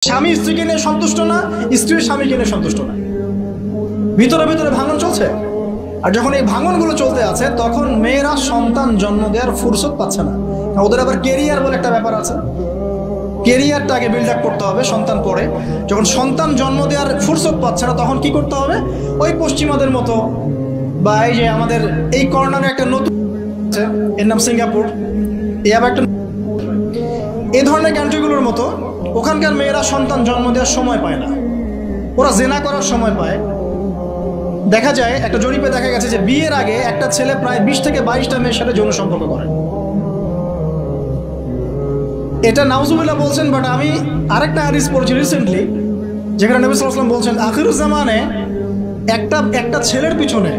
স্বামী স্ত্রীকে নিয়ে সন্তুষ্ট না, স্ত্রী স্বামীকে নিয়ে সন্তুষ্ট না, ভিতরে ভিতরে ভাঙন চলছে। আর যখন এই ভাঙনগুলো চলতে আছে তখন মেয়েরা সন্তান জন্ম দেওয়ার ফুরসত পাচ্ছে না। ওদের আবার কেরিয়ার বলে একটা ব্যাপার আছে, কেরিয়ারটা আগে বিল্ড আপ করতে হবে সন্তান পরে। যখন সন্তান জন্ম দেওয়ার ফুরসত পাচ্ছে না তখন কি করতে হবে, ওই পশ্চিমাদের মতো বা এই যে আমাদের এই কর্নারে একটা নতুন আছে, এর নাম সিঙ্গাপুর, এই আবার একটা এই ধরনের কান্ট্রিগুলোর মতো ওখানকার মেয়েরা সন্তান জন্ম দেওয়ার সময় পায় না, ওরা জেনা করার সময় পায়। দেখা যায় একটা জরিপে দেখা গেছে যে বিয়ের আগে একটা ছেলে প্রায় 20 থেকে 22টা মেয়ের সাথে যৌন সম্পর্ক করে। এটা নাউজুবিল্লাহ বলছেন, বাট আমি আরেকটা হাদিস পড়ছি রিসেন্টলি, যেখানে নবী সাল্লাল্লাহু আলাইহি ওয়াসাল্লাম বলছেন আখিরুজ জামানে একটা ছেলের পিছনে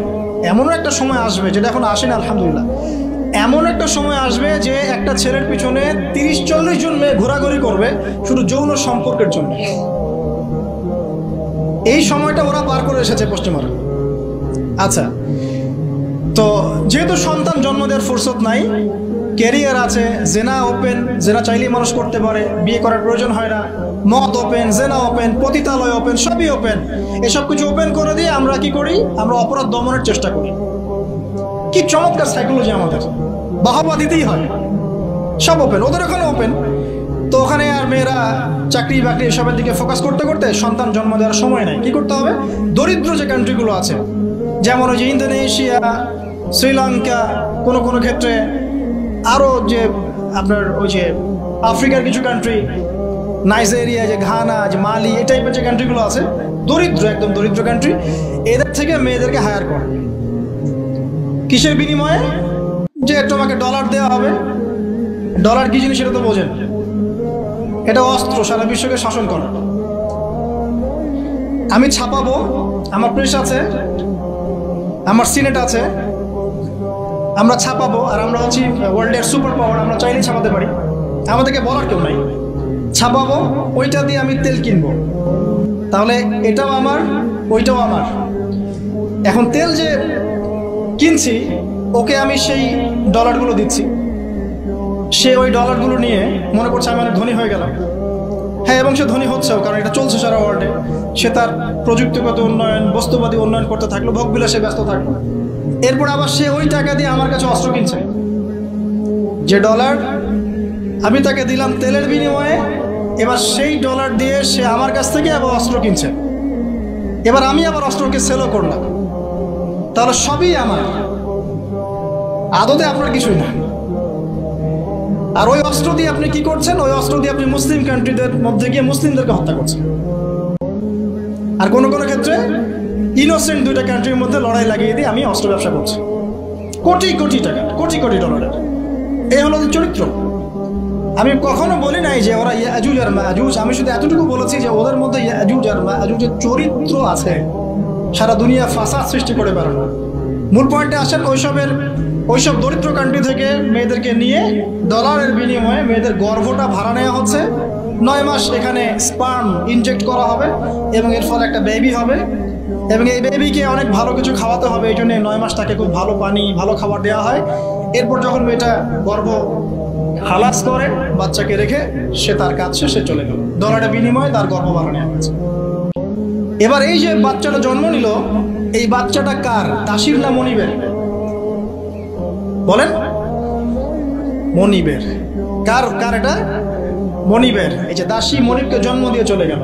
এমন একটা সময় আসবে, যেটা এখন আসে না আলহামদুলিল্লাহ, এমন একটা সময় আসবে যে একটা ছেলের পিছনে 30-40 জন মেয়ে ঘোরাঘুরি করবে শুধু যৌন সম্পর্কের জন্য। এই সময়টা ওরা পার করে এসেছে পশ্চিমারা। আচ্ছা, তো যেহেতু সন্তান জন্ম দেওয়ার ফুরসত নাই, ক্যারিয়ার আছে, জেনা ওপেন, জেনা চাইলেই মানুষ করতে পারে, বিয়ে করার প্রয়োজন হয় না, মদ ওপেন, জেনা ওপেন, পতিতালয় ওপেন, সবই ওপেন। এসব কিছু ওপেন করে দিয়ে আমরা কি করি, আমরা অপরাধ দমনের চেষ্টা করি। কি চমৎকার সাইকোলজি আমাদের, বাহবা দিতেই হয়। সব ওপেন, ওদের ওখানে ওপেন। তো ওখানে আর মেয়েরা চাকরি বাকরি এসবের দিকে ফোকাস করতে করতে সন্তান জন্ম দেওয়ার সময় নাই। কি করতে হবে, দরিদ্র যে কান্ট্রিগুলো আছে, যেমন ওই যে ইন্দোনেশিয়া, শ্রীলঙ্কা, কোনো কোনো ক্ষেত্রে আরও যে আপনার ওই যে আফ্রিকার কিছু কান্ট্রি, নাইজেরিয়া, যে ঘানা, যে মালি, এই টাইপের যে কান্ট্রিগুলো আছে, দরিদ্র, একদম দরিদ্র কান্ট্রি, এদের থেকে মেয়েদেরকে হায়ার করে। কিসের বিনিময়ে, যে তোমাকে ডলার দেওয়া হবে। ডলার কি জিনিস সেটা তো বোঝেন, এটা অস্ত্র সারা বিশ্বকে শাসন করে। আমি ছাপাবো, আমার প্রেস আছে, আমার সিনেট আছে, আমরা ছাপাবো, আর আমরা হচ্ছি ওয়ার্ল্ডের সুপার পাওয়ার, আমরা চাইলেই ছাপাতে পারি, আমাদেরকে বলার কেউ নাই। ছাপাবো, ওইটা দিয়ে আমি তেল কিনবো, তাহলে এটাও আমার, ওইটাও আমার। এখন তেল যে কিনছি, ওকে আমি সেই ডলারগুলো দিচ্ছি, সে ওই ডলারগুলো নিয়ে মনে করছে আমি অনেক ধনী হয়ে গেলাম। হ্যাঁ, এবং সে ধনী হচ্ছেও, কারণ এটা চলছে সারা ওয়ার্ল্ডে। সে তার প্রযুক্তিগত উন্নয়ন, বস্তুবাদী উন্নয়ন করতে থাকলো, ভোগবিলাসে ব্যস্ত থাকলো। এরপর আবার সে ওই টাকা দিয়ে আমার কাছে অস্ত্র কিনছে। যে ডলার আমি তাকে দিলাম তেলের বিনিময়ে, এবার সেই ডলার দিয়ে সে আমার কাছ থেকে আবার অস্ত্র কিনছে। এবার আমি আবার অস্ত্রকে সেলও করলাম, তাহলে সবই আমার, আদতে আপনার কিছুই না। আর ওই অস্ত্র দিয়ে আপনি কি করছেন, ওই অস্ত্র দিয়ে আপনি মুসলিম কান্ট্রিদের মধ্যে গিয়ে মুসলিমদেরকে হত্যা করছেন। আর কোনো কোনো ক্ষেত্রে ইনোসেন্ট দুইটা কান্ট্রির মধ্যে লড়াই লাগিয়ে দিয়ে আমি অস্ত্র ব্যবসা করছি, কোটি কোটি টাকা, কোটি কোটি ডলারের। এই হলো চরিত্র। আমি কখনো বলি নাই যে ওরা ইয়াজুজ আর মাজুজ, আমি শুধু এতটুকু বলেছি যে ওদের মধ্যে ইয়াজুজ আর মাজুজের চরিত্র আছে, সারা দুনিয়া ফাসাদ সৃষ্টি করে বেড়ানো। মূল পয়েন্টে আসেন, ওইসব দরিদ্র কান্ট্রি থেকে মেয়েদেরকে নিয়ে ডলারের বিনিময়ে মেয়েদের গর্ভটা ভাড়া নেওয়া হচ্ছে। 9 মাস এখানে স্পার্ম ইনজেক্ট করা হবে এবং এর ফলে একটা বেবি হবে, এবং এই বেবিকে অনেক ভালো কিছু খাওয়াতে হবে। এই জন্য 9 মাস তাকে খুব ভালো পানি, ভালো খাবার দেওয়া হয়। এরপর যখন মেয়েটা গর্ভ হালাস করে, বাচ্চাকে রেখে সে তার কাজ শেষে চলে গেল, ডলারের বিনিময়ে তার গর্ভ ভাড়া নেওয়া হয়েছে। এবার এই যে বাচ্চাটা জন্ম নিল, এই বাচ্চাটা কার, দাসীর না মনিবের? বলেন, মনিবের। কার এটা? মনিবের। এই যে দাসী মনিবকে জন্ম দিয়ে চলে গেল,